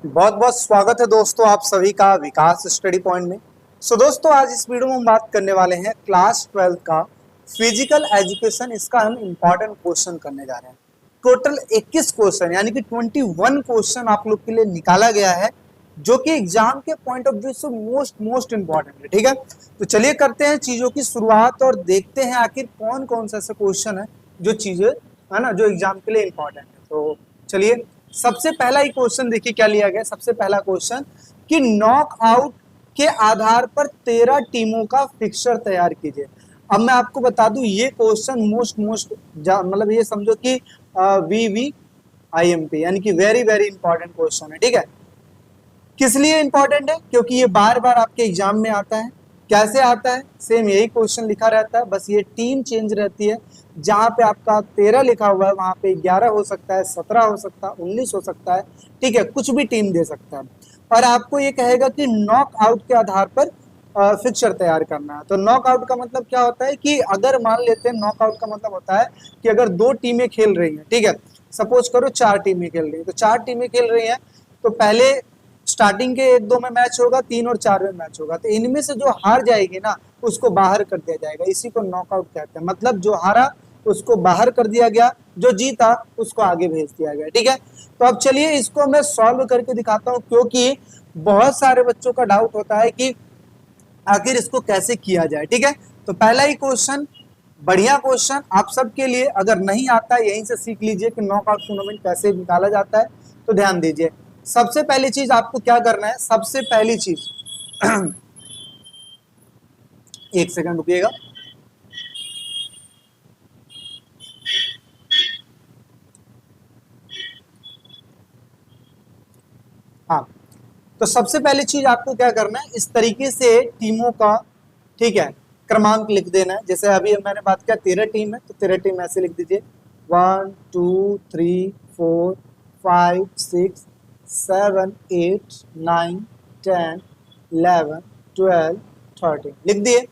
बहुत बहुत स्वागत है दोस्तों आप सभी का विकास स्टडी पॉइंट में। दोस्तों आज इस वीडियो में हम बात करने वाले हैं क्लास 12 का फिजिकल एजुकेशन। इसका हम इंपॉर्टेंट क्वेश्चन करने जा रहे हैं। टोटल 21 क्वेश्चन यानी कि 21 क्वेश्चन आप लोग के लिए निकाला गया है, जो कि एग्जाम के पॉइंट ऑफ व्यू से मोस्ट इंपॉर्टेंट है। ठीक है, तो चलिए करते हैं चीजों की शुरुआत और देखते हैं आखिर कौन कौन सा ऐसे क्वेश्चन है जो चीजें है ना जो एग्जाम के लिए इंपॉर्टेंट है। तो चलिए सबसे पहला ही क्वेश्चन देखिए क्या लिया गया। सबसे पहला क्वेश्चन कि नॉकआउट के आधार पर 13 टीमों का फिक्सचर तैयार कीजिए। अब मैं आपको बता दूं ये क्वेश्चन मोस्ट मतलब ये समझो कि VVIMP यानी कि वेरी वेरी इंपॉर्टेंट क्वेश्चन है। ठीक है, किस लिए इंपॉर्टेंट है? क्योंकि ये बार बार आपके एग्जाम में आता है। कैसे आता है? सेम यही क्वेश्चन लिखा रहता है, बस ये टीम चेंज रहती है। जहां पे आपका 13 लिखा हुआ है वहां पे 11 हो सकता है, 17 हो सकता है, 19 हो सकता है। ठीक है, कुछ भी टीम दे सकता है। और आपको ये कहेगा कि नॉकआउट के आधार पर फिक्सचर तैयार करना है। तो नॉकआउट का मतलब क्या होता है कि अगर मान लेते हैं, नॉकआउट का मतलब होता है कि अगर दो टीमें खेल रही हैं, ठीक है, सपोज करो 4 टीमें खेल रही हैं, तो 4 टीमें खेल रही हैं तो पहले स्टार्टिंग के 1-2 में मैच होगा, 3 और 4 में मैच होगा, तो इनमें से जो हार जाएगी ना उसको बाहर कर दिया जाएगा। इसी को नॉकआउट कहते हैं। मतलब जो हारा उसको बाहर कर दिया गया, जो जीता उसको आगे भेज दिया गया। ठीक है, तो अब चलिए इसको मैं सॉल्व करके दिखाता हूं, क्योंकि बहुत सारे बच्चों का डाउट होता है कि आखिर इसको कैसे किया जाए। ठीक है, तो पहला ही क्वेश्चन बढ़िया क्वेश्चन आप सबके लिए, अगर नहीं आता है यहीं से सीख लीजिए कि नॉकआउट टूर्नामेंट कैसे निकाला जाता है। तो ध्यान दीजिए, सबसे पहली चीज आपको क्या करना है। सबसे पहली चीज एक सेकंड रुकिएगा। हाँ, तो सबसे पहली चीज आपको क्या करना है, इस तरीके से टीमों का, ठीक है, क्रमांक लिख देना है। जैसे अभी मैंने बात किया 13 टीम है, तो 13 टीम ऐसे लिख दीजिए 1 2 3 4 5 6 7 8 9 10 11 12 13 लिख दिए।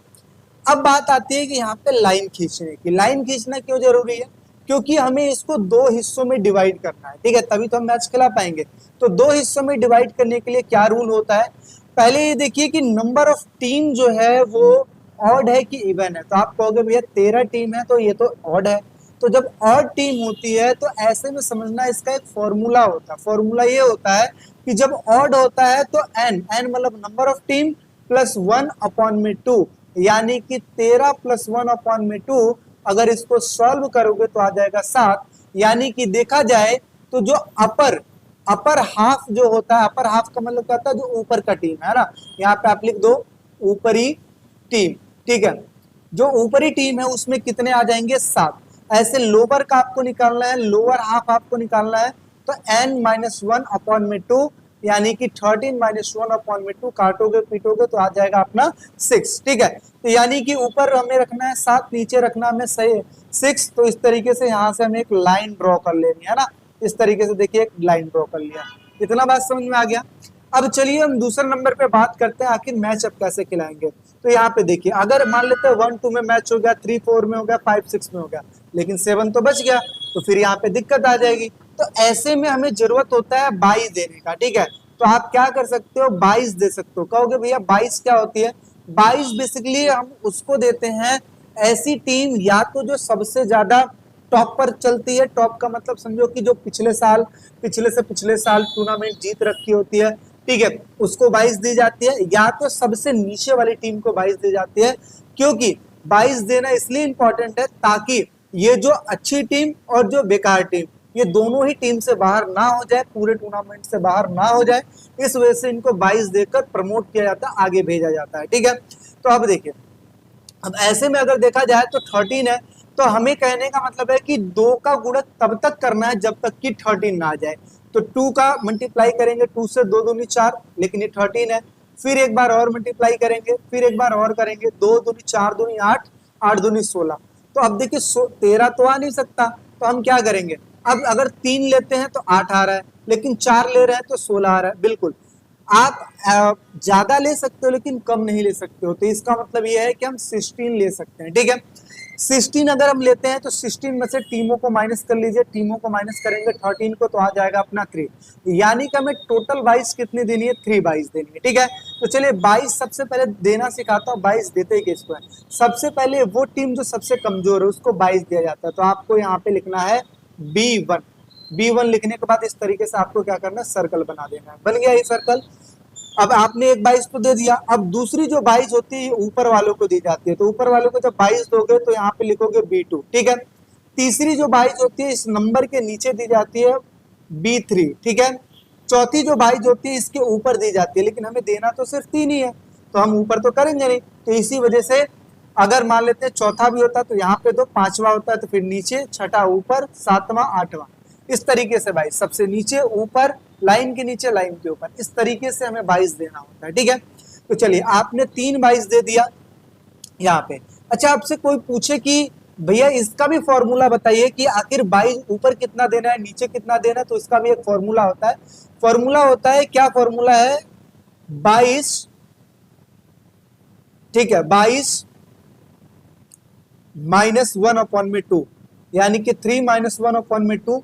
अब बात आती है कि यहाँ पे लाइन खींचने की। लाइन खींचना क्यों जरूरी है? क्योंकि हमें इसको 2 हिस्सों में डिवाइड करना है। ठीक है, तभी तो हम मैच खिला पाएंगे। तो 2 हिस्सों में डिवाइड करने के लिए क्या रूल होता है? पहले ये देखिए कि नंबर ऑफ टीम जो है वो ऑड है कि इवन है। तो आप कहोगे भैया 13 टीम है तो ये तो ऑड है। तो जब ऑड टीम होती है तो ऐसे में समझना इसका एक फॉर्मूला होता है। फॉर्मूला ये होता है कि जब ऑड होता है तो एन मतलब नंबर ऑफ टीम प्लस 1/2, यानी कि 13 प्लस 1/2। अगर इसको सॉल्व करोगे तो आ जाएगा 7। यानी कि देखा जाए तो जो अपर हाफ जो होता है, अपर हाफ का मतलब क्या होता है, जो ऊपर का टीम है ना, यहाँ पे आप लिख दो ऊपरी टीम। ठीक है, जो ऊपरी टीम है उसमें कितने आ जाएंगे? 7। ऐसे लोअर का आपको निकालना है, लोअर हाफ आपको निकालना है, तो n-1/2 यानी कि 13-1/2 काटोगे पीटोगे तो आ जाएगा अपना 6। ठीक है, तो यानी कि ऊपर हमें रखना है 7, नीचे रखना हमें 6। तो इस तरीके से यहाँ से हमें एक लाइन ड्रॉ कर लेनी है ना। इस तरीके से देखिए एक लाइन ड्रॉ कर लिया। इतना बात समझ में आ गया। अब चलिए हम दूसरे नंबर पे बात करते हैं आखिर मैच अब कैसे खिलाएंगे। तो यहाँ पे देखिए, अगर मान लेते हैं 1-2 में मैच हो गया, 3-4 में हो गया, 5-6 में हो गया, लेकिन 7 तो बच गया, तो फिर यहाँ पे दिक्कत आ जाएगी। तो ऐसे में हमें जरूरत होता है 22 देने का। ठीक है, तो आप क्या कर सकते हो, 22 दे सकते हो। कहोगे भैया 22 क्या होती है? 22 बेसिकली हम उसको देते हैं ऐसी टीम या तो जो सबसे ज्यादा टॉप पर चलती है। टॉप का मतलब समझो कि जो पिछले से पिछले साल टूर्नामेंट जीत रखी होती है, ठीक है, उसको 22 दी जाती है। या तो सबसे नीचे वाली टीम को 22 दी जाती है। क्योंकि 22 देना इसलिए इंपॉर्टेंट है ताकि ये जो अच्छी टीम और जो बेकार टीम, ये दोनों ही टीम से बाहर ना हो जाए, पूरे टूर्नामेंट से बाहर ना हो जाए। इस वजह से इनको 22 देकर प्रमोट किया जाता है, आगे भेजा जाता है। ठीक है, तो अब देखिए, अब ऐसे में अगर देखा जाए तो 13 है, तो हमें कहने का मतलब है कि 2 का गुणक तब तक करना है जब तक कि 13 ना आ जाए। तो 2 का मल्टीप्लाई करेंगे, 2 से 2 दूनी 4, लेकिन ये 13 है। फिर एक बार और मल्टीप्लाई करेंगे, फिर एक बार और करेंगे, 2 दूनी 4 दूनी 8, 8 दूनी 16। तो अब देखिए 13 तो आ नहीं सकता, तो हम क्या करेंगे? अब अगर 3 लेते हैं तो 8 आ रहा है, लेकिन 4 ले रहे हैं तो 16 आ रहा है। बिल्कुल, आप ज्यादा ले सकते हो लेकिन कम नहीं ले सकते हो। तो इसका मतलब ये है कि हम 16 ले सकते हैं। ठीक है, 16 अगर हम लेते हैं तो 16 में से टीमों को माइनस कर लीजिए, टीमों को माइनस करेंगे 13 को तो आ जाएगा अपना 3, यानी कि हमें टोटल 22 कितनी देनी है, 3 22 देनी है। ठीक है, तो चलिए 22 सबसे पहले देना सिखाता हूँ। 22 देते ही किसको है, सबसे पहले वो टीम जो सबसे कमजोर है उसको 22 दिया जाता है। तो आपको यहाँ पे लिखना है B1। B1 लिखने के बाद इस तरीके से आपको क्या करना है, सर्कल बना देना है। बन गया ये सर्कल। अब आपने एक 22 तो दे दिया, अब दूसरी जो 22 होती है ऊपर वालों को दी जाती है, तो ऊपर वालों को जब 22 दोगे तो यहाँ पे लिखोगे B2। ठीक है, तीसरी जो 22 होती है इस नंबर के नीचे दी जाती है B3। ठीक है, चौथी जो 22 होती है इसके ऊपर दी जाती है, लेकिन हमें देना तो सिर्फ 3 ही है, तो हम ऊपर तो करेंगे नहीं। तो इसी वजह से अगर मान लेते हैं चौथा भी होता तो यहाँ पे तो पांचवा होता है, तो फिर नीचे, छठा ऊपर, सातवां आठवां, इस तरीके से 22 सबसे नीचे, ऊपर, लाइन के नीचे, लाइन के ऊपर, इस तरीके से हमें 22 देना होता है। ठीक है, तो चलिए आपने 3 22 दे दिया यहाँ पे। अच्छा, आपसे कोई पूछे कि भैया इसका भी फॉर्मूला बताइए कि आखिर 22 ऊपर कितना देना है, नीचे कितना देना है, तो इसका भी एक फॉर्मूला होता है। फॉर्मूला होता है, क्या फॉर्मूला है, 22, ठीक है, 22 -1/2, यानी कि 3 -1/2,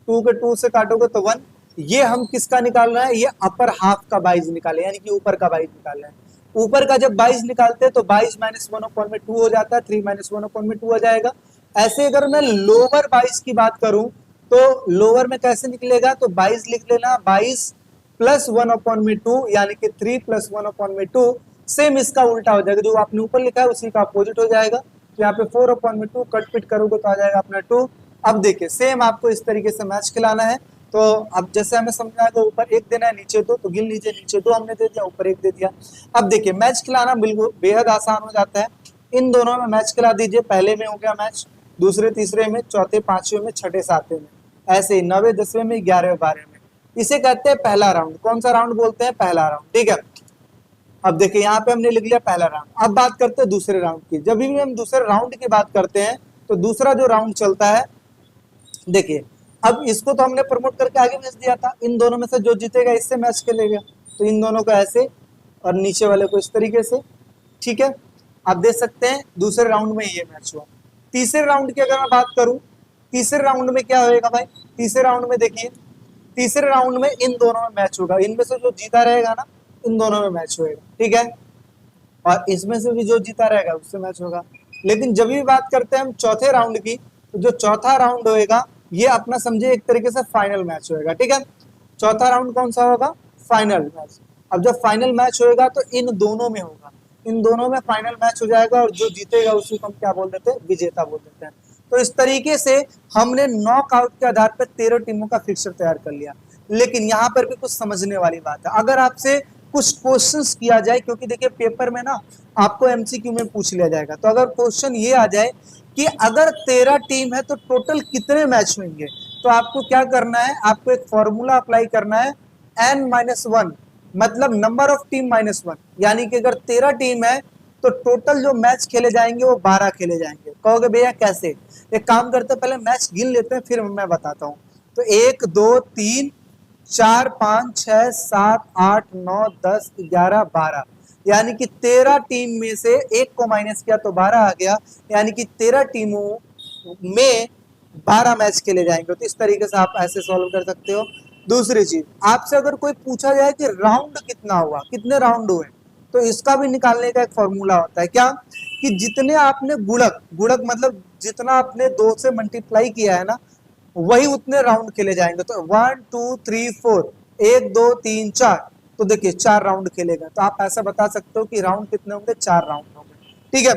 2 के 2 से काटोगे तो 1। ये हम किसका निकाल रहे हैं, ये अपर हाफ का 22 निकाले, यानी कि ऊपर का 22 निकाल रहे हैं। ऊपर का जब 22 निकालते हैं तो 22 -1/2 हो जाता है, 3 -1/2 हो जाएगा। ऐसे अगर मैं लोअर 22 की बात करूं तो लोअर में कैसे निकलेगा, तो 22 लिख लेना, 22 + 1/2, यानी कि 3 + 1/2। सेम इसका उल्टा हो जाएगा, जो आपने ऊपर लिखा है उसी का अपोजिट हो जाएगा। तो यहाँ पे 4/2 कट पिट करोगे तो आ जाएगा अपना 2। अब देखिए सेम आपको इस तरीके से मैच खिलाना है। तो अब जैसे हमें समझा है, ऊपर 1 देना है, नीचे 2, तो गिन लीजिए, नीचे 2 हमने दे दिया, ऊपर 1 दे दिया। अब देखिए मैच खिलाना बिल्कुल बेहद आसान हो जाता है। इन दोनों में मैच खिला दीजिए, पहले में हो गया मैच, दूसरे तीसरे में, चौथे पांचवें में, छठे सातवें में, ऐसे ही 9वें 10वें में, 11वें 12वें में। इसे कहते हैं पहला राउंड। कौन सा राउंड बोलते हैं, पहला राउंड। ठीक है, अब देखिए यहाँ पे हमने लिख लिया पहला राउंड। अब बात करते हैं दूसरे राउंड की। जब भी हम दूसरे राउंड की बात करते हैं तो दूसरा जो राउंड चलता है, देखिए अब इसको तो हमने प्रमोट करके आगे भेज दिया था, इन दोनों में से जो जीतेगा इससे मैच खेलेगा। तो इन दोनों को ऐसे और नीचे वाले को इस तरीके से। ठीक है, आप देख सकते हैं दूसरे राउंड में ये मैच हुआ। तीसरे राउंड की अगर मैं बात करूं, तीसरे राउंड में क्या होएगा भाई, तीसरे राउंड में देखिए, तीसरे राउंड में इन दोनों में मैच होगा। इनमें से जो जीता रहेगा ना, इन दोनों में मैच होएगा। ठीक है, और इसमें से भी जो जीता रहेगा उससे मैच होगा। लेकिन जब भी बात करते हैं हम चौथे राउंड की, तो जो चौथा राउंड होएगा ये अपना समझे एक तरीके से फाइनल मैच होएगा। ठीक है, चौथा राउंड कौन सा होगा, फाइनल मैच। अब जब फाइनल मैच होएगा तो इन दोनों में होगा, इन दोनों में फाइनल मैच हो जाएगा, और जो जीतेगा उसी को हम क्या बोल देते हैं, विजेता बोल देते हैं। तो इस तरीके से हमने नॉकआउट के आधार पर 13 टीमों का फिक्सर तैयार कर लिया। लेकिन यहाँ पर भी कुछ समझने वाली बात है। अगर आपसे कुछ क्वेश्चंस किया जाए, क्योंकि देखिए पेपर में ना आपको एमसीक्यू में पूछ लिया जाएगा, तो अगर क्वेश्चन ये आ जाए कि अगर 13 टीम है तो टोटल कितने मैच होंगे, तो आपको क्या करना है, आपको एक फॉर्मूला अप्लाई करना है, n-1, मतलब नंबर ऑफ टीम -1। यानी कि अगर 13 टीम है तो टोटल जो मैच खेले जाएंगे वो 12 खेले जाएंगे। कहोगे भैया कैसे, एक काम करते हैं पहले मैच गिन लेते हैं फिर मैं बताता हूँ। तो 1 2 3 4 5 6 7 8 9 10 11 12, यानी कि 13 टीम में से एक को माइनस किया तो 12 आ गया, यानी कि 13 टीमों में 12 मैच खेले जाएंगे। तो इस तरीके से आप ऐसे सॉल्व कर सकते हो। दूसरी चीज, आपसे अगर कोई पूछा जाए कि राउंड कितना हुआ, कितने राउंड हुए, तो इसका भी निकालने का एक फॉर्मूला होता है। क्या, कि जितने आपने गुणक, गुणक मतलब जितना आपने 2 से मल्टीप्लाई किया है ना, वही उतने राउंड खेले जाएंगे। तो 1 2 3 4, 1 2 3 4, तो देखिए 4 राउंड खेलेगा। तो आप ऐसा बता सकते हो कि राउंड कितने होंगे, 4 राउंड होंगे। ठीक है,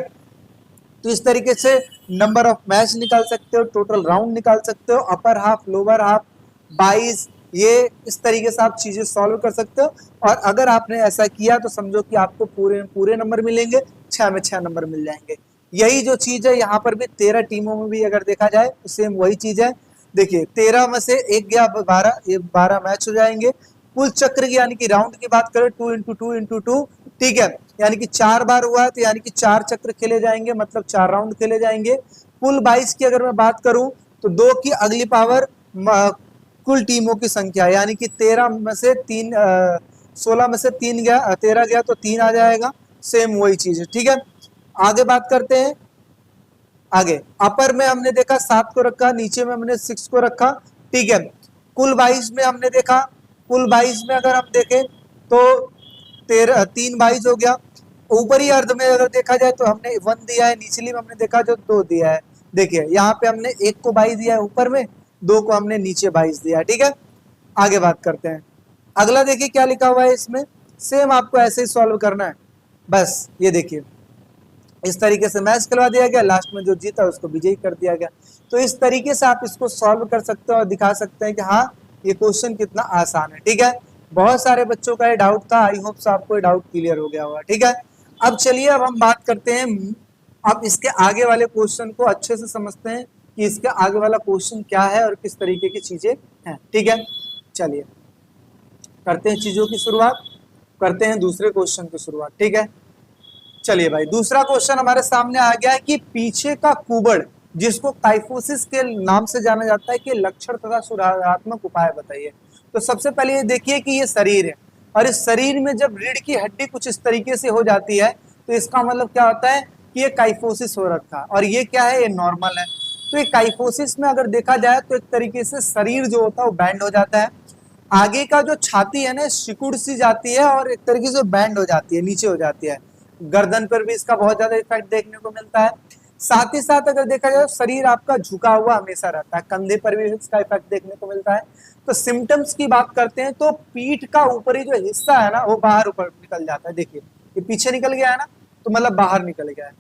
तो इस तरीके से नंबर ऑफ मैच निकाल सकते हो, टोटल राउंड निकाल सकते हो, अपर हाफ, लोअर हाफ, 22, ये इस तरीके से आप चीजें सॉल्व कर सकते हो। और अगर आपने ऐसा किया तो समझो कि आपको पूरे पूरे नंबर मिलेंगे, 6 में 6 नंबर मिल जाएंगे। यही जो चीज है यहाँ पर भी 13 टीमों में भी अगर देखा जाए तो सेम वही चीज है। देखिए 13 में से एक गया 12, ये 12 मैच हो जाएंगे। कुल चक्र की यानी कि राउंड की बात करें 2 × 2 × 2, ठीक है, यानी कि 4 बार हुआ है, तो यानी कि 4 चक्र खेले जाएंगे, मतलब 4 राउंड खेले जाएंगे। कुल 22 की अगर मैं बात करूं तो 2 की अगली पावर कुल टीमों की संख्या, यानी कि 13 में से 3 16 में से 3 गया, 13 गया तो 3 आ जाएगा। सेम वही चीज है। ठीक है, आगे बात करते हैं। आगे अपर में हमने देखा 7 को रखा, नीचे में हमने 6 को रखा, ठीक है। कुल 22 में हमने देखा, कुल 22 में अगर हम देखें तो 3 22 हो गया। ऊपरी अर्ध में अगर देखा जाए तो हमने 1 दिया है, निचली में हमने देखा जो 2 दिया है। देखिए यहाँ पे हमने 1 को 22 दिया है ऊपर में, 2 को हमने नीचे 22 दिया है, ठीक है। आगे बात करते हैं। अगला देखिए क्या लिखा हुआ है इसमें, सेम आपको ऐसे ही सॉल्व करना है। बस ये देखिए इस तरीके से मैच करवा दिया गया, लास्ट में जो जीता उसको विजयी कर दिया गया। तो इस तरीके से आप इसको सॉल्व कर सकते हो और दिखा सकते हैं कि हाँ ये क्वेश्चन कितना आसान है, ठीक है। बहुत सारे बच्चों का ये डाउट था, आई होप सो आपको ये डाउट क्लियर हो गया होगा, ठीक है। अब चलिए अब हम बात करते हैं, अब इसके आगे वाले क्वेश्चन को अच्छे से समझते हैं कि इसके आगे वाला क्वेश्चन क्या है और किस तरीके की चीजें हैं, ठीक है। चलिए करते हैं चीजों की शुरुआत, करते हैं दूसरे क्वेश्चन की शुरुआत, ठीक है। चलिए भाई दूसरा क्वेश्चन हमारे सामने आ गया है कि पीछे का कुबड़ जिसको काइफोसिस के नाम से जाना जाता है, कि लक्षण तथा सुधारात्मक उपाय बताइए। तो सबसे पहले ये देखिए कि ये शरीर है और इस शरीर में जब रीढ़ की हड्डी कुछ इस तरीके से हो जाती है तो इसका मतलब क्या होता है कि ये काइफोसिस हो रखा है, और ये क्या है, ये नॉर्मल है। तो ये काइफोसिस में अगर देखा जाए तो एक तरीके से शरीर जो होता है वो बैंड हो जाता है, आगे का जो छाती है ना सिकुड़ सी जाती है और एक तरीके से बैंड हो जाती है, नीचे हो जाती है। गर्दन पर भी इसका बहुत ज्यादा इफेक्ट देखने को मिलता है। साथ ही साथ अगर देखा जाए शरीर आपका झुका हुआ हमेशा रहता है, कंधे पर भी इसका इफेक्ट देखने को मिलता है। तो सिम्टम्स की बात करते हैं तो पीठ का ऊपरी जो हिस्सा है ना वो बाहर ऊपर निकल जाता है, देखिए ये पीछे निकल गया है ना, तो मतलब बाहर निकल गया है।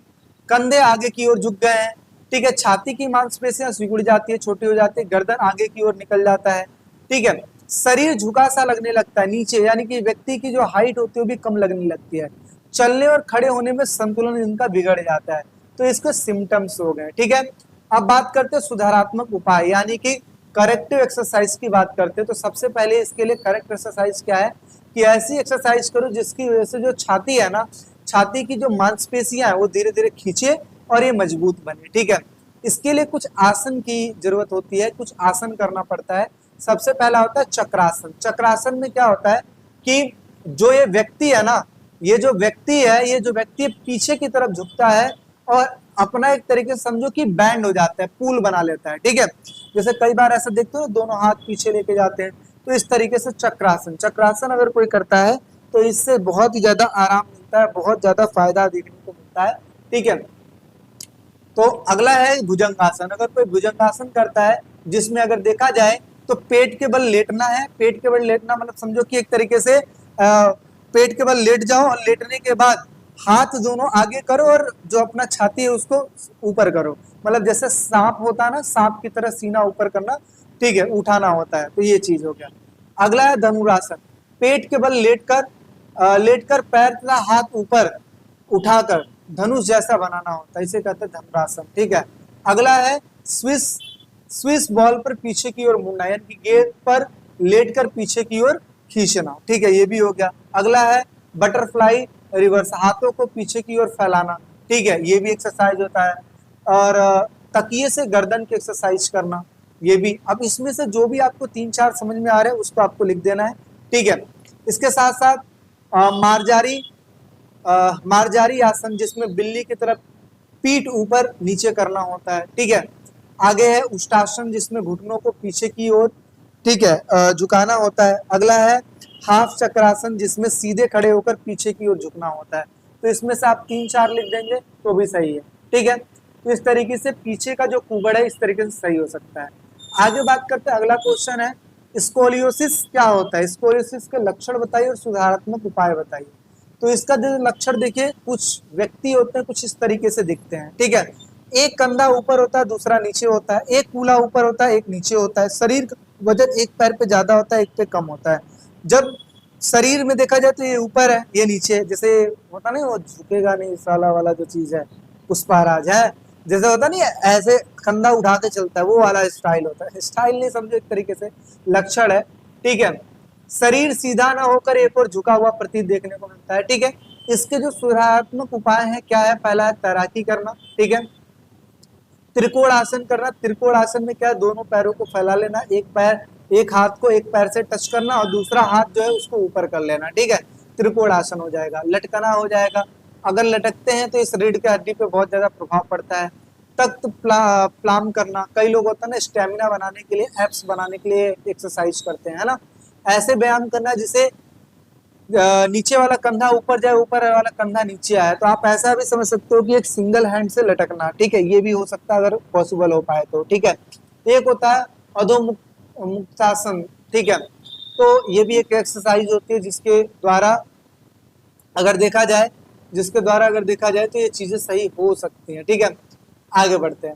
कंधे आगे की ओर झुक गए हैं, ठीक है। छाती की मांसपेशियां सिकुड़ जाती है, छोटी हो जाती है, गर्दन आगे की ओर निकल जाता है, ठीक है। शरीर झुका सा लगने लगता है नीचे, यानी कि व्यक्ति की जो हाइट होती है वो भी कम लगने लगती है। चलने और खड़े होने में संतुलन इनका बिगड़ जाता है। तो इसके सिम्टम्स हो गए, ठीक है। अब बात करते हैं सुधारात्मक उपाय, यानी कि करेक्टिव एक्सरसाइज की बात करते हैं। तो सबसे पहले इसके लिए करेक्ट एक्सरसाइज क्या है कि ऐसी एक्सरसाइज करो जिसकी वजह से जो छाती है ना, छाती की जो मांसपेशियां है वो धीरे धीरे खींचे और ये मजबूत बने, ठीक है। इसके लिए कुछ आसन की जरूरत होती है, कुछ आसन करना पड़ता है। सबसे पहला होता है चक्रासन। चक्रासन में क्या होता है कि जो ये व्यक्ति है ना, ये जो व्यक्ति पीछे की तरफ झुकता है और अपना एक तरीके से समझो कि बैंड हो जाता है, पूल बना लेता है, ठीक है। जैसे कई बार ऐसा देखते हो दोनों हाथ पीछे लेके जाते हैं, तो इस तरीके से चक्रासन। चक्रासन अगर कोई करता है तो इससे बहुत ही ज्यादा आराम मिलता है, बहुत ज्यादा फायदा देखने को मिलता है, ठीक है। तो अगला है भुजंगासन। अगर कोई भुजंगासन करता है जिसमें अगर देखा जाए तो पेट के बल लेटना है। पेट के बल लेटना मतलब समझो कि एक तरीके से पेट के बल लेट जाओ और लेटने के बाद हाथ दोनों आगे करो और जो अपना छाती है उसको ऊपर करो, मतलब जैसे सांप होता है ना, सांप की तरह सीना ऊपर करना, ठीक है, उठाना होता है। तो ये चीज हो गया। अगला है धनुरासन। पेट के बल लेटकर पैर तथा हाथ ऊपर उठाकर धनुष जैसा बनाना होता है, इसे कहते हैं धनुरासन, ठीक है। अगला है स्विस बॉल पर पीछे की ओर मुड़ना, यानी कि गेंद पर लेटकर पीछे की ओर खींचना, ठीक है, ये भी हो गया। अगला है बटरफ्लाई रिवर्स, हाथों को पीछे की ओर फैलाना, ठीक है, ये भी एक्सरसाइज होता है। और तकिए से गर्दन की एक्सरसाइज करना, ये भी। अब इसमें से जो भी आपको 3-4 समझ में आ रहे हैं उसको आपको लिख देना है, ठीक है। इसके साथ साथ मार्जारी आसन, जिसमें बिल्ली की तरफ पीठ ऊपर नीचे करना होता है, ठीक है। आगे है उष्टासन, जिसमें घुटनों को पीछे की ओर, ठीक है, झुकाना होता है। अगला है हाफ चक्रासन, जिसमें सीधे खड़े होकर पीछे की ओर झुकना होता है। तो इसमें से आप 3-4 लिख देंगे तो भी सही है, ठीक है। तो इस तरीके से पीछे का जो कुबड़ है इस तरीके से सही हो सकता है। आगे बात करते हैं, अगला क्वेश्चन है स्कोलियोसिस क्या होता है। स्कोलियोसिस के लक्षण बताइए और सुधारात्मक उपाय बताइए। तो इसका जो लक्षण देखिए, कुछ व्यक्ति होते हैं कुछ इस तरीके से दिखते हैं, ठीक है। एक कंधा ऊपर होता है, दूसरा नीचे होता है, एक कूल्हा ऊपर होता है, एक नीचे होता है। शरीर का वजन एक पैर पे ज्यादा होता है, एक पे कम होता है। जब शरीर में देखा जाए तो ये ऊपर है, ये नीचे है। जैसे होता नहीं वो झुकेगा नहीं साला वाला जो चीज है, पुष्पाराज है, जैसे होता नहीं ऐसे कंधा उठा के चलता है, वो वाला स्टाइल होता है। स्टाइल नहीं समझो, एक तरीके से लक्षण है, ठीक है। शरीर सीधा ना होकर एक और झुका हुआ प्रतीत देखने को मिलता है, ठीक है। इसके जो सुधारात्मक उपाय है क्या है, पहला है तैराकी करना, ठीक है। त्रिकोण आसन करना। त्रिकोण आसन में क्या है, दोनों पैरों को फैला लेना, एक हाथ को एक पैर से टच करना और दूसरा हाथ जो है उसको ऊपर कर लेना, ठीक है। त्रिकोण आसन हो जाएगा। लटकना हो जाएगा। अगर लटकते हैं तो इस रीढ़ की हड्डी पे बहुत ज्यादा प्रभाव पड़ता है। तख्त प्लाम करना, कई लोग होता है ना स्टेमिना बनाने के लिए, एप्स बनाने के लिए एक्सरसाइज करते हैं, है ना, ऐसे व्यायाम करना जिसे नीचे वाला कंधा ऊपर जाए, ऊपर वाला कंधा नीचे आए। तो आप ऐसा भी समझ सकते हो कि एक सिंगल हैंड से लटकना, ठीक है, ये भी हो सकता है अगर पॉसिबल हो पाए तो, ठीक है। एक होता है अधोमुक्तासन, ठीक है, तो ये भी एक एक्सरसाइज होती है जिसके द्वारा अगर देखा जाए तो ये चीजें सही हो सकती हैं, ठीक है। आगे बढ़ते हैं।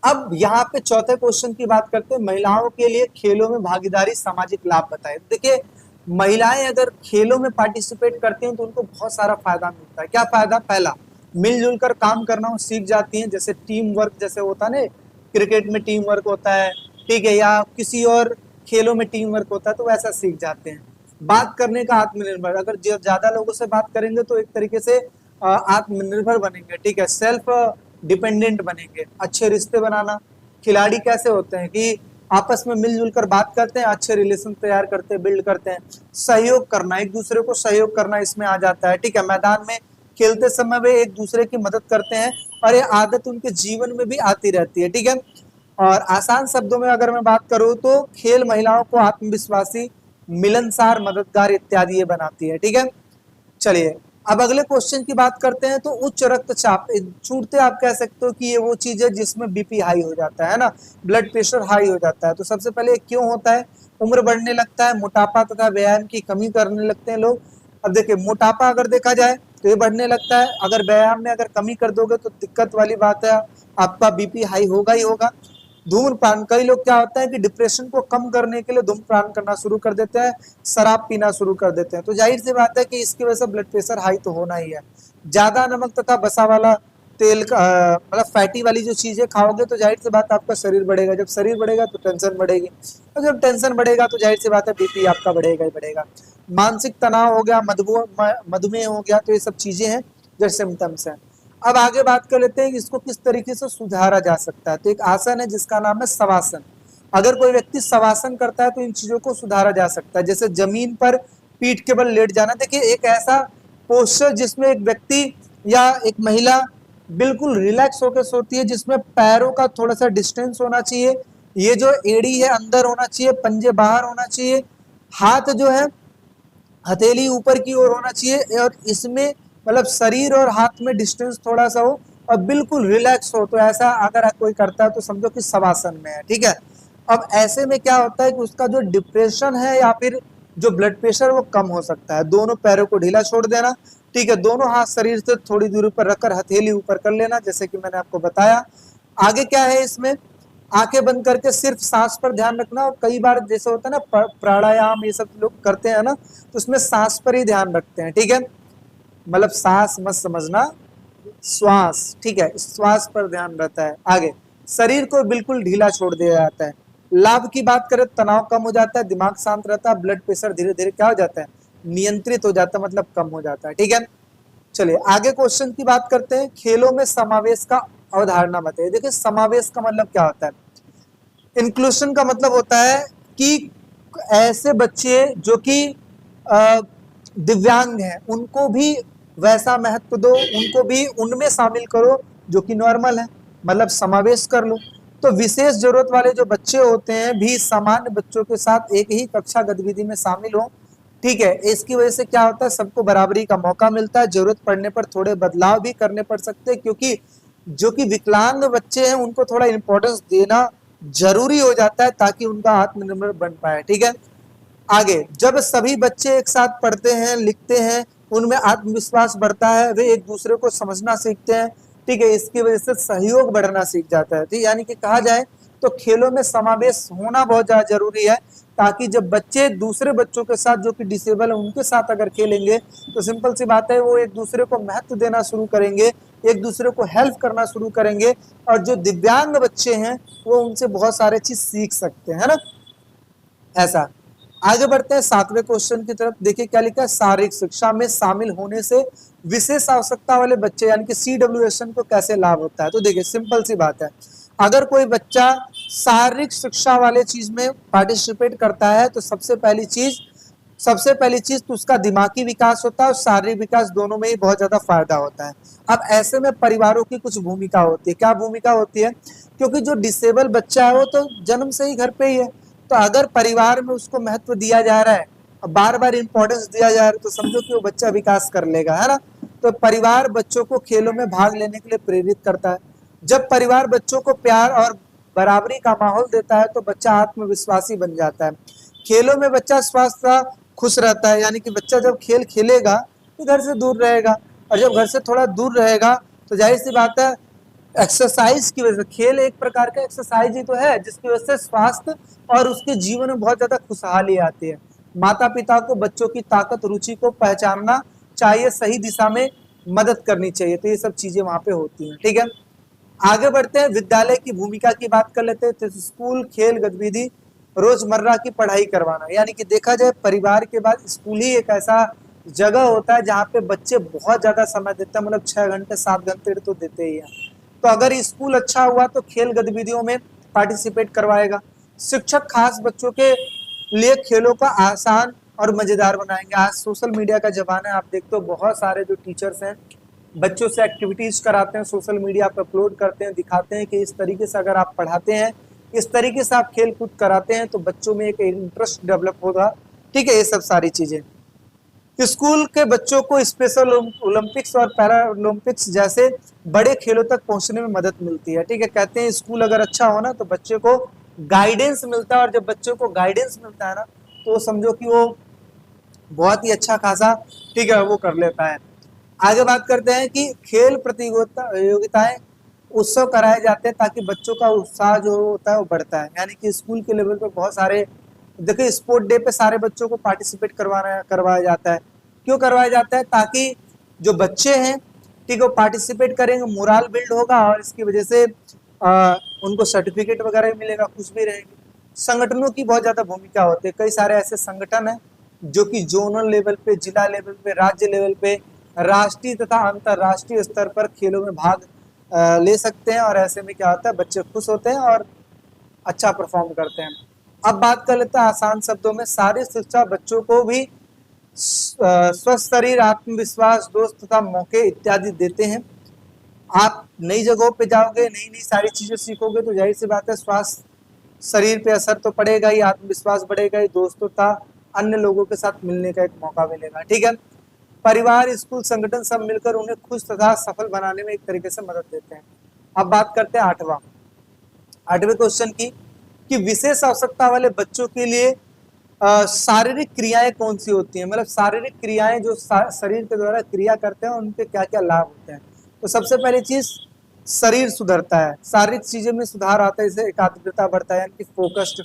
अब यहाँ पे चौथे क्वेश्चन की बात करते हैं, महिलाओं के लिए खेलों में भागीदारी सामाजिक लाभ बताए। देखिए, महिलाएं अगर खेलों में पार्टिसिपेट करती हैं तो उनको बहुत सारा फायदा मिलता है। क्या फायदा? पहला, मिलजुल कर काम करना वो सीख जाती हैं, जैसे टीम वर्क जैसे होता है ना, क्रिकेट में टीम वर्क होता है, ठीक है, या किसी और खेलों में टीम वर्क होता है, तो वैसा सीख जाते हैं। बात करने का आत्मनिर्भर, अगर ज्यादा लोगों से बात करेंगे तो एक तरीके से आत्मनिर्भर बनेंगे, ठीक है, सेल्फ डिपेंडेंट बनेंगे। अच्छे रिश्ते बनाना, खिलाड़ी कैसे होते हैं कि आपस में मिलजुल कर बात करते हैं, अच्छे रिलेशन तैयार करते हैं, बिल्ड करते हैं। सहयोग करना, एक दूसरे को सहयोग करना इसमें आ जाता है, ठीक है, मैदान में खेलते समय वे एक दूसरे की मदद करते हैं और ये आदत उनके जीवन में भी आती रहती है, ठीक है। और आसान शब्दों में अगर मैं बात करूं तो खेल महिलाओं को आत्मविश्वासी, मिलनसार, मददगार इत्यादि ये बनाती है, ठीक है। चलिए अब अगले क्वेश्चन की बात करते हैं। तो उच्च रक्तचाप, छूटते आप कह सकते हो कि ये वो चीज है जिसमें बीपी हाई हो जाता है ना, ब्लड प्रेशर हाई हो जाता है। तो सबसे पहले क्यों होता है? उम्र बढ़ने लगता है, मोटापा तथा व्यायाम की कमी करने लगते हैं लोग। अब देखिए, मोटापा अगर देखा जाए तो ये बढ़ने लगता है, अगर व्यायाम में अगर कमी कर दोगे तो दिक्कत वाली बात है, आपका बीपी हाई होगा ही होगा। धूम्रपान, कई लोग क्या होता है कि डिप्रेशन को कम करने के लिए धूम्रपान करना शुरू कर देते हैं, शराब पीना शुरू कर देते हैं। तो जाहिर सी बात है कि इसकी वजह से ब्लड प्रेशर हाई तो होना ही है। ज्यादा नमक तथा बसा वाला तेल का मतलब फैटी वाली जो चीजें खाओगे तो जाहिर सी बात आपका शरीर बढ़ेगा, जब शरीर बढ़ेगा तो टेंशन बढ़ेगी, और जब टेंशन बढ़ेगा तो जाहिर सी बात है बीपी आपका बढ़ेगा ही बढ़ेगा। मानसिक तनाव हो गया, मधुमेह हो गया, तो ये सब चीजें हैं जो सिम्टम्स हैं। अब आगे बात कर लेते हैं कि इसको किस तरीके से सुधारा जा सकता है। तो एक आसन है जिसका नाम है शवासन। अगर कोई व्यक्ति शवासन करता है तो इन चीजों को सुधारा जा सकता है, जैसे जमीन पर पीठ के बल लेट जाना। देखिए, एक ऐसा पोस्चर जिसमें एक व्यक्ति या एक महिला बिल्कुल रिलैक्स होकर सोती है, जिसमें पैरों का थोड़ा सा डिस्टेंस होना चाहिए, ये जो एड़ी है अंदर होना चाहिए, पंजे बाहर होना चाहिए, हाथ जो है हथेली ऊपर की ओर होना चाहिए, और इसमें मतलब शरीर और हाथ में डिस्टेंस थोड़ा सा हो और बिल्कुल रिलैक्स हो। तो ऐसा अगर कोई करता है तो समझो कि शवासन में है, ठीक है। अब ऐसे में क्या होता है कि उसका जो डिप्रेशन है या फिर जो ब्लड प्रेशर वो कम हो सकता है। दोनों पैरों को ढीला छोड़ देना, ठीक है, दोनों हाथ शरीर से थोड़ी दूरी पर रखकर हथेली ऊपर कर लेना, जैसे कि मैंने आपको बताया। आगे क्या है इसमें, आंखें बंद करके सिर्फ सांस पर ध्यान रखना। और कई बार जैसे होता है ना प्राणायाम ये सब लोग करते हैं ना, तो उसमें सांस पर ही ध्यान रखते हैं, ठीक है, मतलब सांस मत समझना, श्वास, ठीक है, श्वास पर ध्यान रहता है। आगे शरीर को बिल्कुल ढीला छोड़ दिया जाता है। लाभ की बात करें, तनाव कम हो जाता है, दिमाग शांत रहता है, ब्लड प्रेशर धीरे धीरे क्या हो जाता है, नियंत्रित हो जाता है, मतलब कम हो जाता है, ठीक है। चलिए आगे क्वेश्चन की बात करते हैं। खेलों में समावेश का अवधारणा बताइए। देखिए, समावेश का मतलब क्या होता है? इंक्लूशन का मतलब होता है कि ऐसे बच्चे जो कि दिव्यांग हैं उनको भी वैसा महत्व दो, उनको भी उनमें शामिल करो जो कि नॉर्मल है, मतलब समावेश कर लो। तो विशेष जरूरत वाले जो बच्चे होते हैं भी सामान्य बच्चों के साथ एक ही कक्षा गतिविधि में शामिल हो, ठीक है। इसकी वजह से क्या होता है, सबको बराबरी का मौका मिलता है। जरूरत पड़ने पर थोड़े बदलाव भी करने पड़ सकते हैं, क्योंकि जो कि विकलांग बच्चे हैं उनको थोड़ा इंपॉर्टेंस देना जरूरी हो जाता है ताकि उनका आत्मनिर्भर बन पाए, ठीक है। आगे, जब सभी बच्चे एक साथ पढ़ते हैं, लिखते हैं, उनमें आत्मविश्वास बढ़ता है, वे एक दूसरे को समझना सीखते हैं, ठीक है, इसकी वजह से सहयोग बढ़ना सीख जाता है। ठीक, यानी कि कहा जाए तो खेलों में समावेश होना बहुत ज्यादा जरूरी है, ताकि जब बच्चे दूसरे बच्चों के साथ जो कि डिसेबल है उनके साथ अगर खेलेंगे तो सिंपल सी बात है वो एक दूसरे को महत्व देना शुरू करेंगे, एक दूसरे को हेल्प करना शुरू करेंगे, और जो दिव्यांग बच्चे हैं वो उनसे बहुत सारे चीज सीख सकते हैं, है ना। ऐसा आगे बढ़ते हैं सातवें क्वेश्चन की तरफ। देखिए क्या लिखा है, शारीरिक शिक्षा में शामिल होने से विशेष आवश्यकता वाले बच्चे यानी कि CWSN को कैसे लाभ होता है। तो देखिए सिंपल सी बात है, अगर कोई बच्चा शारीरिक शिक्षा वाले चीज में पार्टिसिपेट करता है तो सबसे पहली चीज सबसे पहली चीज तो उसका दिमागी विकास होता है और शारीरिक विकास दोनों में ही बहुत ज्यादा फायदा होता है। अब ऐसे में परिवारों की कुछ भूमिका होती है। क्या भूमिका होती है? क्योंकि जो डिसेबल बच्चा है वो तो जन्म से ही घर पे ही है, तो अगर परिवार में उसको महत्व दिया जा रहा है, बार बार इंपॉर्टेंस दिया जा रहा है, तो समझो कि वो बच्चा विकास कर लेगा, है ना। तो परिवार बच्चों को खेलों में भाग लेने के लिए प्रेरित करता है। जब परिवार बच्चों को प्यार और बराबरी का माहौल देता है तो बच्चा आत्मविश्वासी बन जाता है। खेलों में बच्चा स्वस्थ खुश रहता है, यानी कि बच्चा जब खेल खेलेगा तो घर से दूर रहेगा, और जब घर से थोड़ा दूर रहेगा तो जाहिर सी बात है एक्सरसाइज की वजह से, खेल एक प्रकार का एक्सरसाइज ही तो है जिसकी वजह से स्वास्थ्य और उसके जीवन में बहुत ज्यादा खुशहाली आती है। माता पिता को बच्चों की ताकत रुचि को पहचानना चाहिए, सही दिशा में मदद करनी चाहिए, तो ये सब चीजें वहां पे होती हैं। ठीक है, आगे बढ़ते हैं, विद्यालय की भूमिका की बात कर लेते हैं। तो स्कूल, खेल गतिविधि, रोजमर्रा की पढ़ाई करवाना, यानी कि देखा जाए परिवार के बाद स्कूल ही एक ऐसा जगह होता है जहाँ पे बच्चे बहुत ज्यादा समय देते हैं, मतलब 6 घंटे 7 घंटे तो देते ही हैं। तो अगर स्कूल अच्छा हुआ तो खेल गतिविधियों में पार्टिसिपेट करवाएगा। शिक्षक खास बच्चों के लिए खेलों को आसान और मजेदार बनाएंगे। आज सोशल मीडिया का जमाना है, आप देखते हो बहुत सारे जो टीचर्स हैं बच्चों से एक्टिविटीज कराते हैं, सोशल मीडिया पर अपलोड करते हैं, दिखाते हैं कि इस तरीके से अगर आप पढ़ाते हैं, इस तरीके से आप खेल कूद कराते हैं तो बच्चों में एक इंटरेस्ट डेवलप होगा। ठीक है, ये सब सारी चीजें स्कूल के बच्चों को स्पेशल ओलंपिक्स और पैरा ओलंपिक्स जैसे बड़े खेलों तक पहुंचने में मदद मिलती है। ठीक है, कहते हैं स्कूल अगर अच्छा हो ना तो बच्चे को गाइडेंस मिलता है, और जब बच्चों को गाइडेंस मिलता है ना तो समझो कि वो बहुत ही अच्छा खासा, ठीक है, वो कर लेता है। आगे बात करते हैं कि खेल प्रतियोगिताएं उत्सव कराए जाते हैं ताकि बच्चों का उत्साह जो होता है वो बढ़ता है। यानी कि स्कूल के लेवल पे बहुत सारे, देखिए स्पोर्ट डे पे सारे बच्चों को पार्टिसिपेट करवाया जाता है। क्यों करवाया जाता है? ताकि जो बच्चे हैं, ठीक है, वो पार्टिसिपेट करेंगे, मोरल बिल्ड होगा और इसकी वजह से उनको सर्टिफिकेट वगैरह मिलेगा, खुश भी रहेंगे। संगठनों की बहुत ज्यादा भूमिका होती है। कई सारे ऐसे संगठन हैं जो कि जोनल लेवल पे, जिला लेवल पे, राज्य लेवल पे, राष्ट्रीय तथा अंतरराष्ट्रीय स्तर पर खेलों में भाग ले सकते हैं, और ऐसे में क्या होता है बच्चे खुश होते हैं और अच्छा परफॉर्म करते हैं। अब बात कर लेते हैं आसान शब्दों में, शारीरिक शिक्षा बच्चों को भी स्वस्थ शरीर, आत्मविश्वास, दोस्त तथा मौके इत्यादि देते हैं। आप नई जगहों पे जाओगे, नई नई सारी चीजें सीखोगे तो जाहिर सी बात है स्वास्थ्य शरीर पे असर तो पड़ेगा ही, आत्मविश्वास बढ़ेगा ही, दोस्तों तथा अन्य लोगों के साथ मिलने का एक मौका मिलेगा। ठीक है, परिवार, स्कूल, संगठन सब मिलकर उन्हें खुश तथा सफल बनाने में एक तरीके से मदद देते हैं। अब बात करते हैं आठवें क्वेश्चन की, कि विशेष आवश्यकता वाले बच्चों के लिए शारीरिक क्रियाएं कौन सी होती हैं, मतलब शारीरिक क्रियाएं जो शरीर के द्वारा क्रिया करते हैं उनके क्या क्या लाभ होते हैं। तो सबसे पहली चीज, शरीर सुधरता है, शारीरिक चीजों में सुधार आता है, इससे एकाग्रता बढ़ता है, यानी कि फोकस्ड,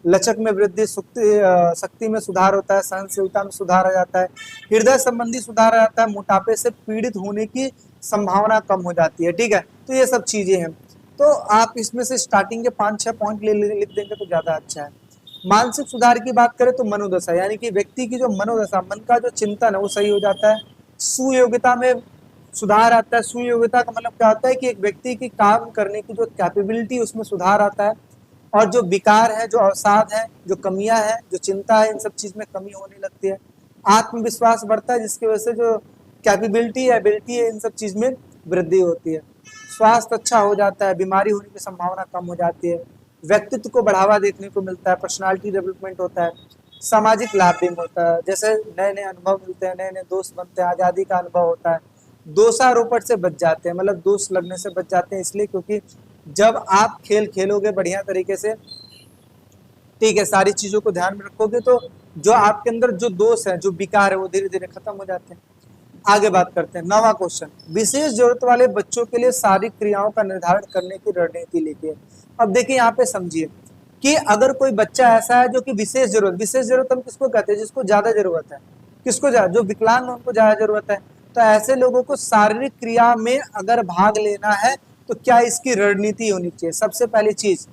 लचक में वृद्धि, शक्ति में सुधार होता है, सहनशीलता में सुधार आ जाता है, हृदय संबंधी सुधार आ जाता है, मोटापे से पीड़ित होने की संभावना कम हो जाती है। ठीक है, तो ये सब चीजें हैं। तो आप इसमें से स्टार्टिंग के 5-6 पॉइंट लिख देंगे तो ज्यादा अच्छा है। मानसिक सुधार की बात करें तो मनोदशा, यानी कि व्यक्ति की जो मनोदशा, मन का जो चिंतन है वो सही हो जाता है। सुयोग्यता में सुधार आता है। सुयोग्यता का मतलब क्या होता है कि एक व्यक्ति की काम करने की जो कैपेबिलिटी, उसमें सुधार आता है, और जो विकार है, जो अवसाद है, जो कमियां हैं, जो चिंता है, इन सब चीज में कमी होने लगती है। आत्मविश्वास बढ़ता है जिसकी वजह से जो कैपेबिलिटी है, एबिलिटी है, इन सब चीज में वृद्धि होती है। स्वास्थ्य अच्छा हो जाता है, बीमारी होने की संभावना कम हो जाती है, व्यक्तित्व को बढ़ावा देखने को मिलता है, पर्सनालिटी डेवलपमेंट होता है, सामाजिक लाभ भी होता है, जैसे नए नए अनुभव मिलते हैं, नए नए दोस्त बनते हैं, आजादी का अनुभव होता है, दोषारोपण से बच जाते हैं, मतलब दोष लगने से बच जाते हैं, इसलिए क्योंकि जब आप खेल खेलोगे बढ़िया तरीके से, ठीक है, सारी चीजों को ध्यान में रखोगे तो जो आपके अंदर जो दोष है, जो विकार है, वो धीरे धीरे खत्म हो जाते हैं। आगे बात करते हैं 9वां क्वेश्चन, विशेष जरूरत वाले बच्चों के लिए शारीरिक क्रियाओं का निर्धारण करने की रणनीति लेके। अब देखिए यहाँ पे समझिए कि अगर कोई बच्चा ऐसा है जो कि विशेष जरूरत हम किसको कहते हैं? जिसको ज्यादा जरूरत है। किसको ज्यादा? जो विकलांग है उनको ज्यादा जरूरत है। तो ऐसे लोगों को शारीरिक क्रिया में अगर भाग लेना है तो क्या इसकी रणनीति होनी चाहिए? सबसे पहली चीज,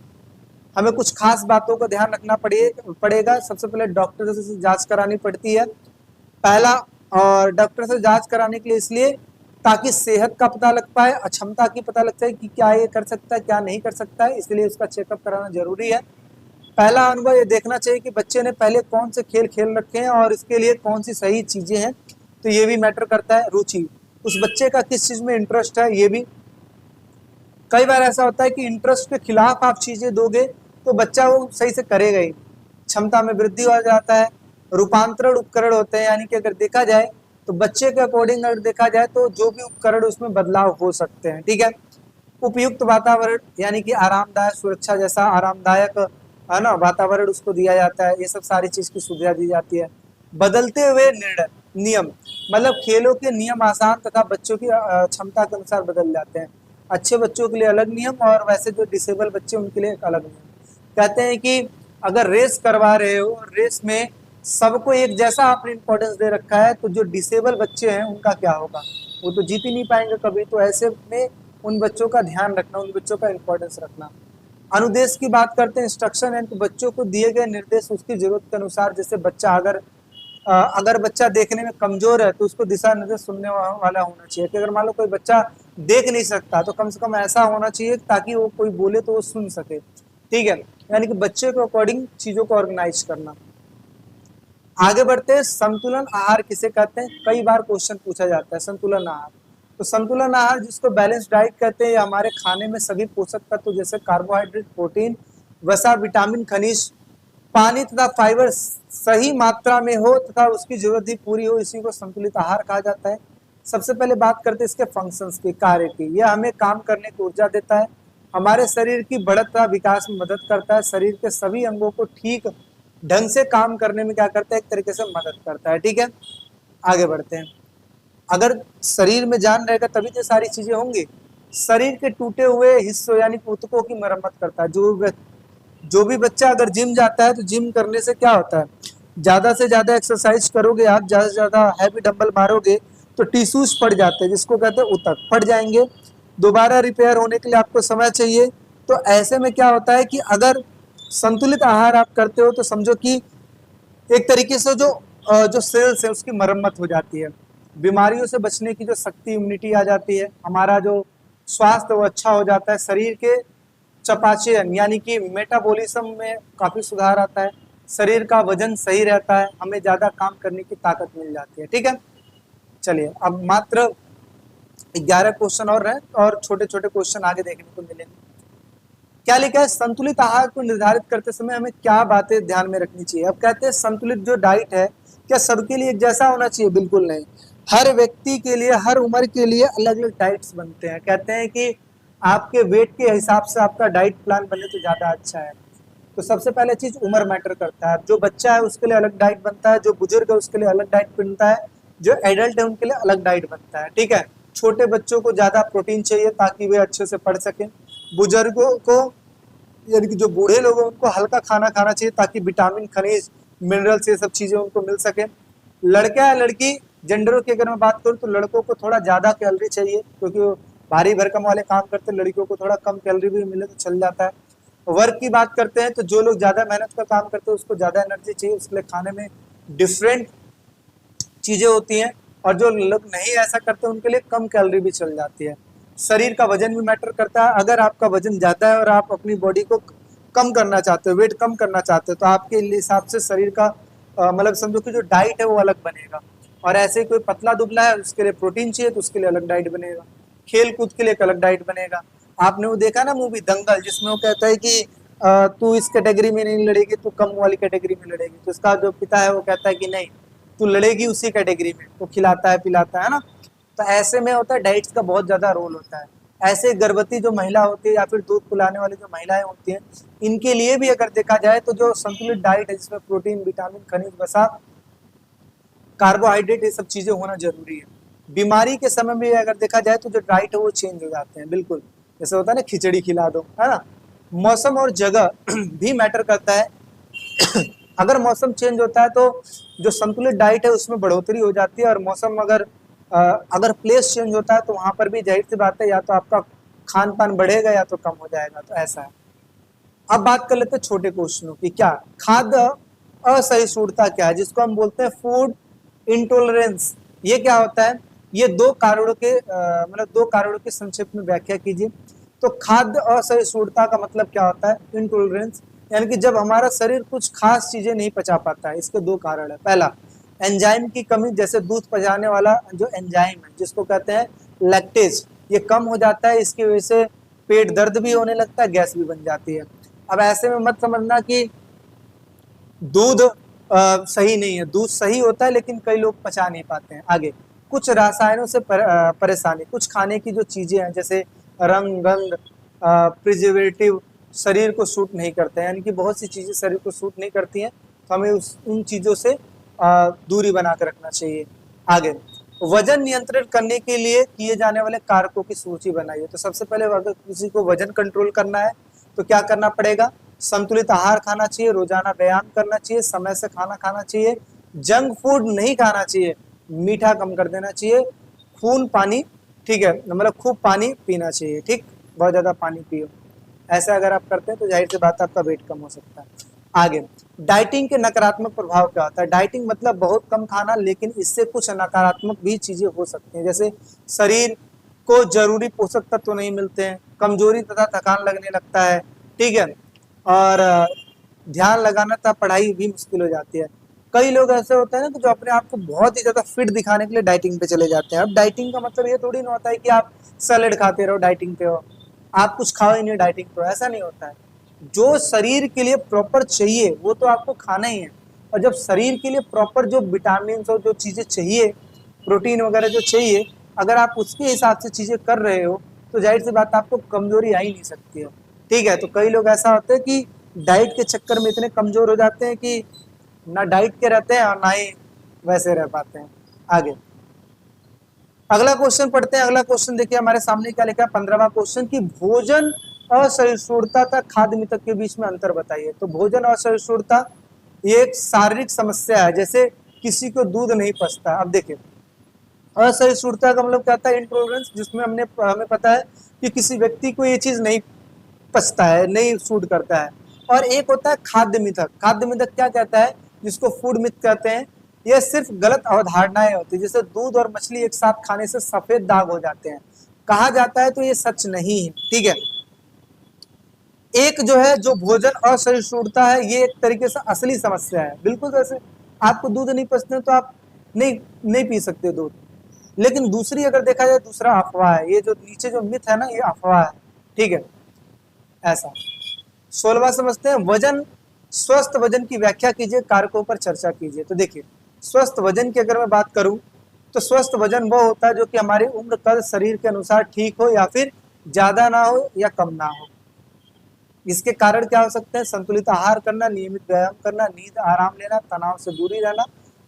हमें कुछ खास बातों का ध्यान रखना पड़ेगा। सबसे पहले डॉक्टर से जांच करानी पड़ती है, पहला। और डॉक्टर से जांच कराने के लिए इसलिए ताकि सेहत का पता लग पाए, अक्षमता की पता लग जाए कि क्या ये कर सकता है, क्या नहीं कर सकता है, इसलिए उसका चेकअप कराना जरूरी है। पहला अनुभव ये देखना चाहिए कि बच्चे ने पहले कौन से खेल खेल रखे हैं और इसके लिए कौन सी सही चीजें हैं, तो ये भी मैटर करता है। रुचि, उस बच्चे का किस चीज में इंटरेस्ट है, ये भी। कई बार ऐसा होता है कि इंटरेस्ट के खिलाफ आप चीजें दोगे तो बच्चा वो सही से करेगा ही। क्षमता में वृद्धि हो जाता है। रूपांतरण उपकरण होते हैं, यानी कि अगर देखा जाए तो बच्चे के अकॉर्डिंग अगर देखा जाए तो जो भी उपकरण उसमें बदलाव हो सकते हैं, ठीक है। उपयुक्त वातावरण, यानी कि आरामदायक, सुरक्षा जैसा आरामदायक है ना वातावरण उसको दिया जाता है, ये सब सारी चीज की सुविधा दी जाती है। बदलते हुए निर्णय नियम, मतलब खेलों के नियम आसान तथा बच्चों की क्षमता के अनुसार बदल जाते हैं। अच्छे बच्चों के लिए अलग नियम और वैसे जो डिसेबल बच्चे उनके लिए एक अलग नियम। कहते हैं कि अगर रेस करवा रहे हो और रेस में सबको एक जैसा आपने इंपॉर्टेंस दे रखा है, तो जो डिसेबल बच्चे हैं उनका क्या होगा, वो तो जीत ही नहीं पाएंगे कभी। तो ऐसे में उन बच्चों का ध्यान रखना, उन बच्चों का इंपॉर्टेंस रखना। अनुदेश की बात करते हैं, इंस्ट्रक्शन है, तो बच्चों को दिए गए निर्देश उसकी जरूरत के अनुसार, जैसे बच्चा अगर बच्चा देखने में कमजोर है तो उसको दिशा निर्देश सुनने वाला होना चाहिए। कि अगर मान लो कोई बच्चा देख नहीं सकता तो कम से कम ऐसा होना चाहिए ताकि वो कोई बोले तो वो सुन सके, ठीक है। यानी कि बच्चे को अकॉर्डिंग चीजों को ऑर्गेनाइज करना। आगे बढ़ते हैं, संतुलन आहार किसे कहते हैं, कई बार क्वेश्चन पूछा जाता है संतुलन आहार। तो संतुलन आहार जिसको बैलेंस डाइट कहते हैं, हमारे खाने में सभी पोषक तत्व जैसे कार्बोहाइड्रेट, प्रोटीन, वसा, विटामिन, खनिज, पानी तथा फाइबर सही मात्रा में हो तथा उसकी जरूरत भी पूरी हो, इसी को संतुलित आहार कहा जाता है। सबसे पहले बात करते हैं इसके फंक्शंस की, कार्य की। यह हमें काम करने की ऊर्जा देता है, हमारे शरीर की बढ़त तथा विकास में मदद करता है, शरीर के सभी अंगों को ठीक ढंग से काम करने में क्या करता है, एक तरीके से मदद करता है, ठीक है। आगे बढ़ते हैं। अगर शरीर में जान रहेगा तभी तो सारी चीजें होंगी। शरीर के टूटे हुए हिस्सों यानी ऊतकों की मरम्मत करता है। जो भी बच्चा अगर जिम जाता है तो जिम करने से क्या होता है, ज्यादा से ज्यादा एक्सरसाइज करोगे आप, ज्यादा से ज्यादा हैवी डंबल मारोगे तो टिश्यूज फट जाते हैं, जिसको कहते हैं ऊतक फट जाएंगे। दोबारा रिपेयर होने के लिए आपको समय चाहिए। तो ऐसे में क्या होता है कि अगर संतुलित आहार आप करते हो तो समझो कि एक तरीके से जो सेल्स है उसकी मरम्मत हो जाती है, बीमारियों से बचने की जो शक्ति, इम्यूनिटी आ जाती है, हमारा जो स्वास्थ्य वो अच्छा हो जाता है, शरीर के चपाचयन यानी कि मेटाबॉलिज्म में काफी सुधार आता है, शरीर का वजन सही रहता है, हमें ज्यादा काम करने की ताकत मिल जाती है, ठीक है। चलिए अब मात्र 11 क्वेश्चन और हैं और छोटे छोटे क्वेश्चन आगे देखने को मिलेंगे। क्या लिखा है, संतुलित आहार को निर्धारित करते समय हमें क्या बातें ध्यान में रखनी चाहिए। अब कहते हैं संतुलित जो डाइट है क्या सबके लिए एक जैसा होना चाहिए, बिल्कुल नहीं। हर व्यक्ति के लिए, हर उम्र के लिए अलग अलग डाइट्स बनते हैं। कहते हैं कि आपके वेट के हिसाब से आपका डाइट प्लान बने तो ज्यादा अच्छा है। तो सबसे पहले चीज उम्र मैटर करता है, जो बच्चा है उसके लिए अलग डाइट बनता है, जो बुजुर्ग है उसके लिए अलग डाइट बनता है, जो एडल्ट है उनके लिए अलग डाइट बनता है, ठीक है। छोटे बच्चों को ज्यादा प्रोटीन चाहिए ताकि वे अच्छे से पढ़ सकें, बुजुर्गों को यानी कि जो बूढ़े लोग हैं उनको हल्का खाना खाना चाहिए ताकि विटामिन, खनिज, मिनरल्स ये सब चीजें उनको मिल सके। लड़का या लड़की जेंडरों की अगर मैं बात करूँ तो लड़कों को थोड़ा ज्यादा कैलोरी चाहिए क्योंकि वो भारी भरकम वाले काम करते हैं, लड़कियों को थोड़ा कम कैलोरी भी मिले तो चल जाता है। वर्क की बात करते हैं तो जो लोग ज्यादा मेहनत का काम करते हैं उसको ज्यादा एनर्जी चाहिए, उसके लिए खाने में डिफरेंट चीजें होती हैं, और जो लोग नहीं ऐसा करते उनके लिए कम कैलोरी भी चल जाती है। शरीर का वजन भी मैटर करता है, अगर आपका वजन ज्यादा है और आप अपनी बॉडी को कम करना चाहते हो, वेट कम करना चाहते हो, तो आपके हिसाब से शरीर का मतलब समझो कि जो डाइट है वो अलग बनेगा। और ऐसे ही कोई पतला दुबला है उसके लिए प्रोटीन चाहिए तो उसके लिए अलग डाइट बनेगा, खेल कूद के लिए एक अलग डाइट बनेगा। आपने वो देखा ना मूवी दंगल, जिसमें वो कहता है कि तू इस कैटेगरी में नहीं लड़ेगी, तू कम वाली कैटेगरी में लड़ेगी, तो उसका जो पिता है वो कहता है कि नहीं, तू लड़ेगी उसी कैटेगरी में, वो खिलाता है पिलाता है ना। तो ऐसे में होता है डाइट्स का बहुत ज्यादा रोल होता है। ऐसे गर्भवती जो महिला होती है या फिर दूध पिलाने वाली जो महिलाएं होती हैं, इनके लिए भी अगर देखा जाए तो जो संतुलित डाइट है जिसमें प्रोटीन, विटामिन, खनिज, वसा, कार्बोहाइड्रेट ये सब चीजें होना जरूरी है। बीमारी के समय में अगर देखा जाए तो जो डाइट है वो चेंज हो जाते हैं, बिल्कुल जैसे होता है ना खिचड़ी खिला दो, है ना। मौसम और जगह भी मैटर करता है। अगर मौसम चेंज होता है तो जो संतुलित डाइट है उसमें बढ़ोतरी हो जाती है, और मौसम अगर प्लेस चेंज होता है तो वहां पर भी जाहिर सी बात है या तो आपका खान पान बढ़ेगा या तो कम हो जाएगा, तो ऐसा है। अब बात कर लेते हैं छोटे क्वेश्चनों की। क्या खाद्य असहिष्णुता क्या है, जिसको हम बोलते हैं फूड इंटॉलरेंस, ये क्या होता है। ये दो कारणों के मतलब दो कारणों की संक्षेप में व्याख्या कीजिए। तो खाद्य असहिष्णुता का मतलब क्या होता है, इंटॉलरेंस। यानी कि जब हमारा शरीर कुछ खास चीजें नहीं पचा पाता है, इसके दो कारण है। पहला, एंजाइम की कमी, जैसे दूध पचाने वाला जो एंजाइम है जिसको कहते हैं लैक्टेज, ये कम हो जाता है, इसकी वजह से पेट दर्द भी होने लगता है, गैस भी बन जाती है। अब ऐसे में मत समझना कि दूध सही नहीं है, दूध सही होता है लेकिन कई लोग पचा नहीं पाते हैं। आगे, कुछ रसायनों से परेशानी, कुछ खाने की जो चीजें हैं जैसे रंग, गंध, प्रिजर्वेटिव शरीर को सूट नहीं करते हैं, यानी कि बहुत सी चीजें शरीर को सूट नहीं करती हैं, तो हमें उन चीजों से दूरी बना कर रखना चाहिए। आगे, वजन नियंत्रित करने के लिए किए जाने वाले कारकों की सूची बनाइए। तो सबसे पहले अगर किसी को वजन कंट्रोल करना है तो क्या करना पड़ेगा? संतुलित आहार खाना चाहिए, रोजाना व्यायाम करना चाहिए, समय से खाना खाना चाहिए, जंक फूड नहीं खाना चाहिए, मीठा कम कर देना चाहिए, खून पानी, ठीक है, मतलब खूब पानी पीना चाहिए, ठीक, बहुत ज्यादा पानी पियो। ऐसा अगर आप करते हैं तो जाहिर सी बात है आपका वेट कम हो सकता है। आगे, डाइटिंग के नकारात्मक प्रभाव क्या होता है? डाइटिंग मतलब बहुत कम खाना, लेकिन इससे कुछ नकारात्मक भी चीजें हो सकती हैं, जैसे शरीर को जरूरी पोषक तत्व तो नहीं मिलते हैं, कमजोरी तथा थकान लगने लगता है, ठीक है, और ध्यान लगाना तथा पढ़ाई भी मुश्किल हो जाती है। कई लोग ऐसे होते हैं ना कि जो अपने आप को बहुत ही ज्यादा फिट दिखाने के लिए डाइटिंग पे चले जाते हैं। अब डाइटिंग का मतलब ये थोड़ी ना होता है कि आप सैलेड खाते रहो डाइटिंग पे हो, आप कुछ खाओ ही नहीं डाइटिंग पे, ऐसा नहीं होता है। जो शरीर के लिए प्रॉपर चाहिए वो तो आपको खाना ही है, और जब शरीर के लिए प्रॉपर जो विटामिन और जो चीजें चाहिए, प्रोटीन वगैरह जो चाहिए, अगर आप उसके हिसाब से चीजें कर रहे हो तो जाहिर सी बात आपको कमजोरी आ ही नहीं सकती है, ठीक है। तो कई लोग ऐसा होते हैं कि डाइट के चक्कर में इतने कमजोर हो जाते हैं कि ना डाइट के रहते हैं और ना ही वैसे रह पाते हैं। आगे, अगला क्वेश्चन पढ़ते हैं। अगला क्वेश्चन देखिए हमारे सामने क्या लिखा है, 15वां क्वेश्चन, की भोजन असहिष्णुता तथा खाद्य मितक के बीच में अंतर बताइए। तो भोजन असहिष्णुता ये एक शारीरिक समस्या है, जैसे किसी को दूध नहीं पचता। अब देखिए, असहिष्णुता का मतलब क्या होता है? इंटॉलरेंस, जिसमें हमें पता है कि किसी व्यक्ति को ये चीज नहीं पचता है, नहीं सूट करता है। और एक होता है खाद्य मिथक। खाद्य मिथक क्या कहता है? जिसको फूड मिथ कहते हैं। यह सिर्फ गलत अवधारणाएं होती है, जैसे दूध और मछली एक साथ खाने से सफेद दाग हो जाते हैं, कहा जाता है, तो ये सच नहीं है, ठीक है। एक जो है, जो भोजन असहिष्णुता है, ये एक तरीके से असली समस्या है। बिल्कुल, जैसे आपको दूध नहीं पचते तो आप नहीं पी सकते दूध। लेकिन दूसरी अगर देखा जाए, दूसरा अफवाह है, ये जो नीचे जो मिथ है ना, ये अफवाह है, ठीक है। ऐसा 16वां समझते हैं, वजन, स्वस्थ वजन की व्याख्या कीजिए, कारकों पर चर्चा कीजिए। तो देखिए, स्वस्थ वजन की अगर मैं बात करूं तो स्वस्थ वजन वो होता है जो कि हमारी उम्र, कद, शरीर के अनुसार ठीक हो, या फिर ज्यादा ना हो या कम ना हो। इसके कारण क्या हो सकते हैं? संतुलित आहार करना, नियमित व्यायाम करना, नींद, आराम लेना, तनाव से दूरी रहना,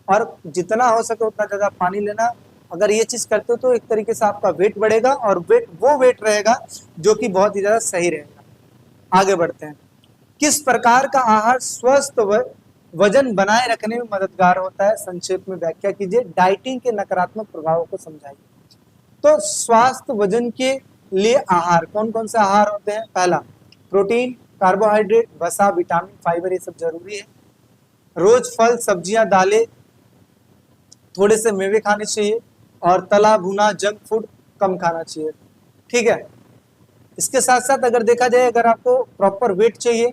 और जितना हो सके उतना ज्यादा पानी लेना। अगर ये चीज करते हो तो एक तरीके से आपका वेट बढ़ेगा, और वो वेट रहेगा जो कि बहुत ही ज्यादा सही रहेगा। आगे बढ़ते हैं। किस प्रकार का आहार स्वस्थ वजन बनाए रखने में मददगार होता है? संक्षेप में व्याख्या कीजिए, डाइटिंग के नकारात्मक प्रभावों को समझाइए। तो स्वास्थ्य वजन के लिए आहार कौन कौन से आहार होते हैं? पहला, प्रोटीन, कार्बोहाइड्रेट, वसा, विटामिन, फाइबर, ये सब जरूरी है। रोज फल, सब्जियां, दालें, थोड़े से मेवे खाने चाहिए, और तला भुना जंक फूड कम खाना चाहिए, ठीक है। इसके साथ साथ अगर देखा जाए, अगर आपको प्रॉपर वेट चाहिए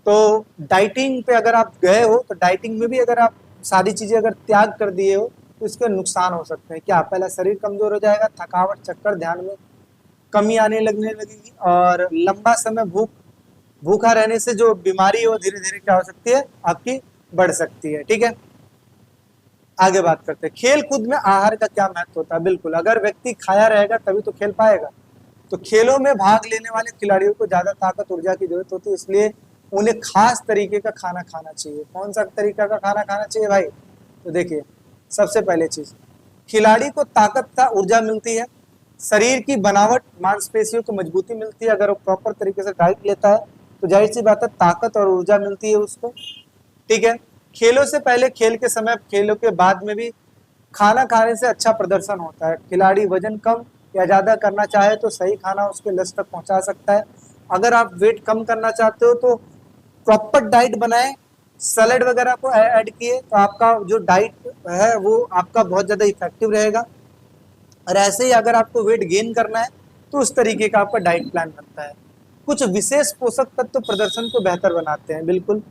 तो डाइटिंग पे अगर आप गए हो तो डाइटिंग में भी अगर आप सारी चीजें अगर त्याग कर दिए हो तो इसके नुकसान हो सकते हैं। क्या? पहला, शरीर कमजोर हो जाएगा, थकावट, चक्कर, ध्यान में कमी आने लगने लगेगी, और लंबा समय भूखा रहने से जो बीमारी है वो धीरे धीरे क्या हो सकती है? आपकी बढ़ सकती है, ठीक है। आगे बात करते हैं, खेल कूद में आहार का क्या महत्व होता है? बिल्कुल, अगर व्यक्ति खाया रहेगा तभी तो खेल पाएगा। तो खेलों में भाग लेने वाले खिलाड़ियों को ज्यादा ताकत, ऊर्जा की जरूरत होती है, इसलिए उन्हें खास तरीके का खाना खाना चाहिए। कौन सा तरीका का खाना खाना चाहिए भाई? तो देखिए, सबसे पहले चीज, खिलाड़ी को ताकत का ऊर्जा मिलती है, शरीर की बनावट, मांसपेशियों को मजबूती मिलती है। अगर वो प्रॉपर तरीके से डाइट लेता है तो जाहिर सी बात है ताकत और ऊर्जा मिलती है उसको, ठीक है। खेलों से पहले, खेल के समय, खेलों के बाद में भी खाना खाने से अच्छा प्रदर्शन होता है। खिलाड़ी वजन कम या ज्यादा करना चाहे तो सही खाना उसके लक्ष्य तक पहुंचा सकता है। अगर आप वेट कम करना चाहते हो तो प्रॉपर डाइट बनाए, सैलेड वगैरह को ऐड किए तो आपका जो डाइट है वो आपका बहुत ज्यादा इफेक्टिव रहेगा। और ऐसे ही अगर आपको वेट गेन करना है तो उस तरीके का आपका डाइट प्लान बनता है। कुछ विशेष पोषक तत्व प्रदर्शन को बेहतर बनाते हैं। बिल्कुल।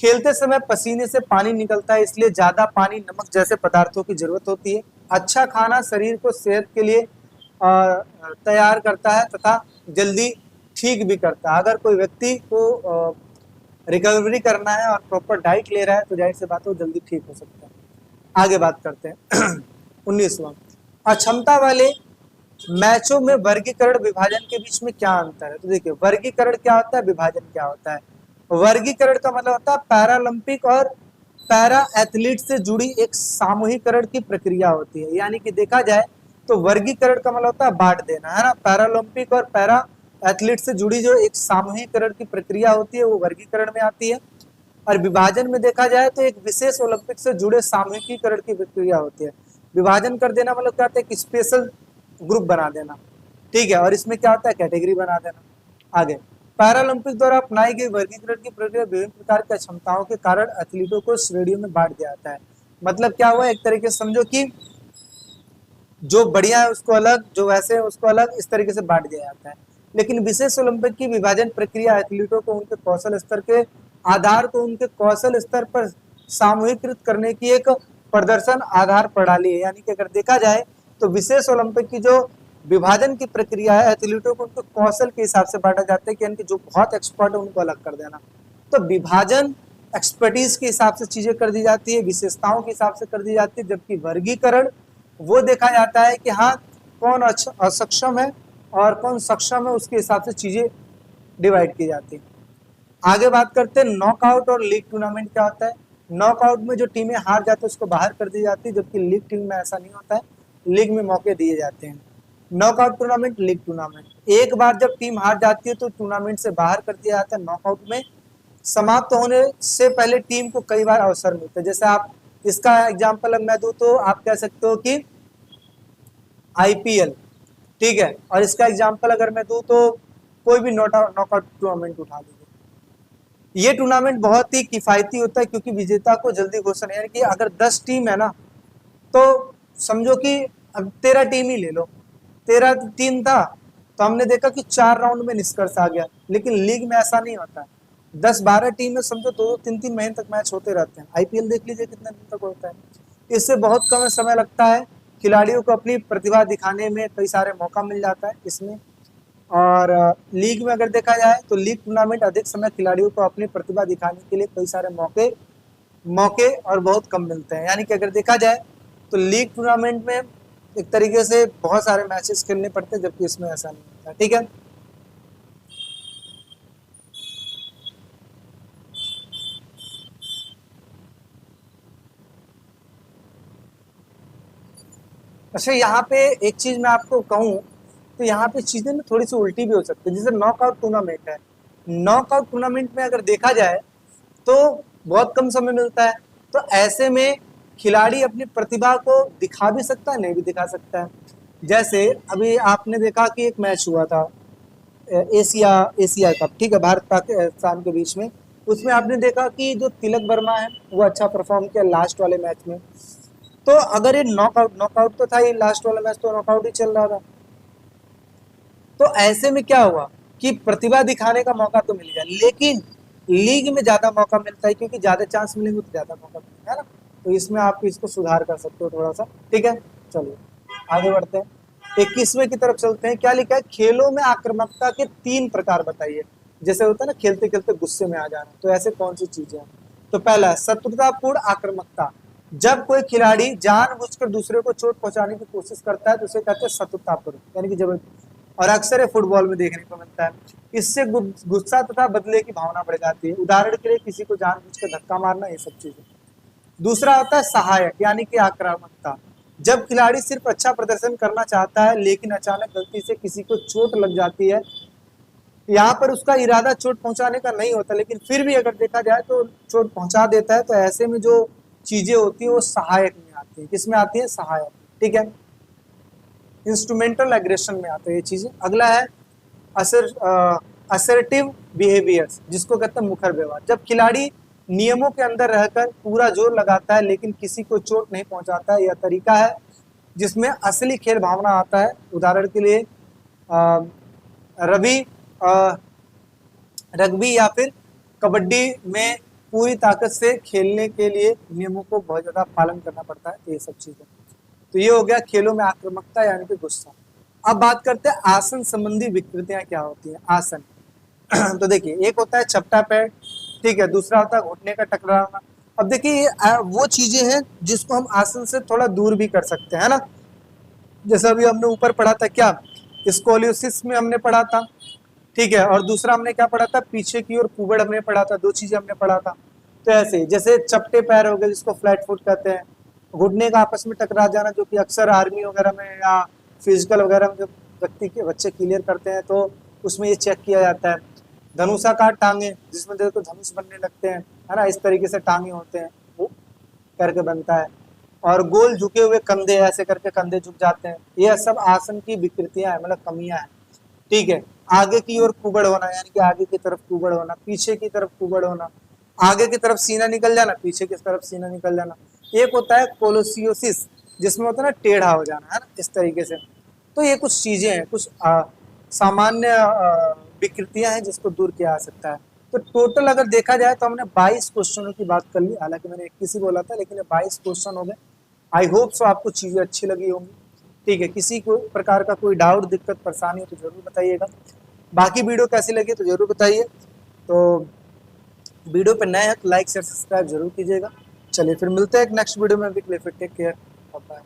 खेलते समय पसीने से पानी निकलता है, इसलिए ज्यादा पानी, नमक जैसे पदार्थों की जरूरत होती है। अच्छा खाना शरीर को सेहत के लिए तैयार करता है तथा जल्दी ठीक भी करता है। अगर कोई व्यक्ति को रिकवरी करना है और प्रॉपर डाइट ले रहा है तो जाहिर सी बात है वो जल्दी ठीक हो सकता है। आगे बात करते हैं 19वां, अक्षमता वाले मैचों में वर्गीकरण विभाजन के बीच में क्या अंतर है। तो देखिए, वर्गीकरण क्या होता है, विभाजन क्या होता है। वर्गीकरण का मतलब होता है पैरालंपिक और पैरा एथलीट से जुड़ी एक सामूहिकरण की प्रक्रिया होती है। यानी कि देखा जाए तो वर्गीकरण का मतलब होता है बांट देना, है ना। पैरालंपिक और पैरा एथलीट से जुड़ी जो एक सामूहिकरण की प्रक्रिया होती है वो वर्गीकरण में आती है। और विभाजन में देखा जाए तो एक विशेष ओलंपिक से जुड़े सामूहिकीकरण की प्रक्रिया होती है। विभाजन कर देना मतलब क्या होता है कि स्पेशल ग्रुप बना देना, ठीक है। और इसमें क्या होता है, कैटेगरी बना देना। आगे, पैरालंपिक द्वारा अपनाई गई वर्गीकरण की प्रक्रिया विभिन्न प्रकार की क्षमताओं के कारण एथलीटों को श्रेणियों में बांट दिया जाता है। मतलब क्या हुआ, एक तरीके से समझो कि जो बढ़िया है उसको अलग, जो वैसे है उसको अलग, इस तरीके से बांट दिया जाता है। लेकिन विशेष ओलंपिक की विभाजन प्रक्रिया एथलीटों को उनके कौशल स्तर के आधार को उनके कौशल स्तर पर सामूहिकृत करने की एक प्रदर्शन आधार प्रणाली है। यानी कि अगर देखा जाए तो विशेष ओलंपिक की जो विभाजन की प्रक्रिया है, एथलीटों को उनके कौशल के हिसाब से बांटा जाता है कि यानी कि जो बहुत एक्सपर्ट है उनको अलग कर देना। तो विभाजन एक्सपर्टीज के हिसाब से चीजें कर दी जाती है, विशेषताओं के हिसाब से कर दी जाती है। जबकि वर्गीकरण वो देखा जाता है कि हाँ कौन असक्षम है और कौन सक्षम है, उसके हिसाब से चीजें डिवाइड की जाती है। आगे बात करते हैं नॉकआउट और लीग टूर्नामेंट क्या होता है। नॉकआउट में जो टीमें हार जाती है उसको बाहर कर दी जाती है, जबकि लीग टीम में ऐसा नहीं होता है, लीग में मौके दिए जाते हैं। नॉकआउट टूर्नामेंट, लीग टूर्नामेंट, एक बार जब टीम हार जाती है तो टूर्नामेंट से बाहर कर दिया जाता है। नॉकआउट में समाप्त होने से पहले टीम को कई बार अवसर मिलते हैं। जैसे आप इसका एग्जाम्पल अब मैं दूं तो आप कह सकते हो कि आईपीएल, ठीक है। और इसका एग्जाम्पल अगर मैं दूं तो कोई भी नॉकआउट टूर्नामेंट उठा लीजिए। ये टूर्नामेंट बहुत ही किफायती होता है क्योंकि विजेता को जल्दी घोषणा, यानी कि अगर 10 टीम है ना तो समझो कि अब 13 टीम ही ले लो, 13 टीम था तो हमने देखा कि 4 राउंड में निष्कर्ष आ गया। लेकिन लीग में ऐसा नहीं होता है, 10-12 टीम में समझो 2-3 महीने तक मैच होते रहते हैं। आईपीएल देख लीजिए कितने दिन तक होता है। इससे बहुत कम समय लगता है, खिलाड़ियों को अपनी प्रतिभा दिखाने में कई सारे मौका मिल जाता है इसमें। और लीग में अगर देखा जाए तो लीग टूर्नामेंट अधिक समय खिलाड़ियों को अपनी प्रतिभा दिखाने के लिए कई सारे मौके और बहुत कम मिलते हैं। यानी कि अगर देखा जाए तो लीग टूर्नामेंट में एक तरीके से बहुत सारे मैचेस खेलने पड़ते हैं, जबकि इसमें ऐसा नहीं होता, ठीक है। अच्छा, यहाँ पे एक चीज मैं आपको कहूँ तो यहाँ पे चीजें ना थोड़ी सी उल्टी भी हो सकती है। जैसे नॉकआउट टूर्नामेंट है, नॉकआउट टूर्नामेंट में अगर देखा जाए तो बहुत कम समय मिलता है, तो ऐसे में खिलाड़ी अपनी प्रतिभा को दिखा भी सकता है, नहीं भी दिखा सकता है। जैसे अभी आपने देखा कि एक मैच हुआ था एशिया एशिया कप, ठीक है, भारत पाकिस्तान के बीच में। उसमें आपने देखा कि जो तिलक वर्मा है वो अच्छा परफॉर्म किया लास्ट वाले मैच में। तो अगर ये नॉकआउट नॉकआउट तो था, ये लास्ट वाला मैच तो नॉकआउट ही चल रहा था, तो ऐसे में क्या हुआ कि प्रतिभा दिखाने का मौका तो मिल गया, लेकिन लीग में ज्यादा मौका मिलता है क्योंकि ज्यादा चांस मिलेंगे तो ज्यादा मौका मिलेगा, है ना। तो इसमें आप इसको सुधार कर सकते हो थोड़ा सा, ठीक है। चलिए आगे बढ़ते हैं, 21वें की तरफ चलते हैं। क्या लिखा है, खेलों में आक्रामकता के 3 प्रकार बताइए। जैसे होता है ना खेलते खेलते गुस्से में आ जाना, तो ऐसे कौन सी चीजें हैं। तो पहला है शत्रुतापूर्ण आक्रामकता। जब कोई खिलाड़ी जानबूझकर दूसरे को चोट पहुंचाने की कोशिश करता है तो उसे कहते हैं शत्रुतापूर्ण, यानी कि जब, और अक्सर ये फुटबॉल में देखने को मिलता है। इससे गुस्सा तथा बदले की भावना बढ़ जाती है। उदाहरण के लिए किसी को जानबूझकर धक्का मारना, ये सब चीजें। दूसरा होता है सहायक, यानी कि आक्रामकता। जब खिलाड़ी सिर्फ अच्छा प्रदर्शन करना चाहता है लेकिन अचानक गलती से किसी को चोट लग जाती है, यहाँ पर उसका इरादा चोट पहुंचाने का नहीं होता, लेकिन फिर भी अगर देखा जाए तो चोट पहुंचा देता है, तो ऐसे में जो चीजें होती है वो सहायक में आती है। किसमें आती है, सहायक, ठीक है। इंस्ट्रूमेंटल एग्रेशन में आते हैं ये चीजें। अगला है असर्टिव बिहेवियर्स, जिसको कहते हैं मुखर व्यवहार। जब खिलाड़ी नियमों के अंदर रहकर पूरा जोर लगाता है लेकिन किसी को चोट नहीं पहुंचाता है, यह तरीका है जिसमें असली खेल भावना आता है। उदाहरण के लिए रवि रग्बी या फिर कबड्डी में पूरी ताकत से खेलने के लिए नियमों को बहुत ज्यादा पालन करना पड़ता है, ये सब चीजें। तो ये हो गया खेलों में आक्रामकता यानी कि गुस्सा। अब बात करते हैं आसन संबंधी विकृतियां क्या होती हैं। आसन तो देखिए, एक होता है चपटा पैर, ठीक है, दूसरा होता है घुटने का टकराना। अब देखिए ये वो चीजें हैं जिसको हम आसन से थोड़ा दूर भी कर सकते हैं ना। जैसा अभी हमने ऊपर पढ़ा था क्या, स्कोलियोसिस में हमने पढ़ा था, ठीक है, और दूसरा हमने क्या पढ़ा था, पीछे की ओर कुबड़ हमने पढ़ा था, दो चीजें हमने पढ़ा था। तो ऐसे जैसे चपटे पैर हो गए जिसको फ्लैट फुट कहते हैं, घुटने का आपस में टकरा जाना जो कि अक्सर आर्मी वगैरह में या फिजिकल वगैरह में जब व्यक्ति के बच्चे क्लियर करते हैं तो उसमें ये चेक किया जाता है। धनुषाकार टांगे जिसमें देखो धनुष बनने लगते हैं, है ना, इस तरीके से टांगे होते हैं, वो करके बनता है। और गोल झुके हुए कंधे, ऐसे करके कंधे झुक जाते हैं, ये सब आसन की विकृतियां हैं, मतलब कमियां हैं, ठीक है। आगे की ओर कुबड़ होना यानी कि आगे की तरफ कुबड़ होना, पीछे की तरफ कुबड़ होना, आगे की तरफ सीना निकल जाना, पीछे की तरफ सीना निकल जाना। एक होता है कोलोसियोसिस जिसमें होता है ना टेढ़ा हो जाना, है ना, इस तरीके से। तो ये कुछ चीजें हैं, कुछ सामान्य विकृतियां हैं जिसको दूर किया जा सकता है। तो टोटल अगर देखा जाए तो हमने 22 क्वेश्चनों की बात कर ली, हालांकि मैंने 21 ही बोला था लेकिन 22 क्वेश्चन हो गए। आई होप सो आपको चीजें अच्छी लगी होंगी, ठीक है। किसी को प्रकार का कोई डाउट दिक्कत परेशानी हो तो जरूर बताइएगा। बाकी वीडियो कैसी लगी तो जरूर बताइए। तो वीडियो पर नए हैं तो लाइक शेयर सब्सक्राइब जरूर कीजिएगा। चलिए फिर मिलते हैं एक नेक्स्ट वीडियो में, टेक केयर, बाय।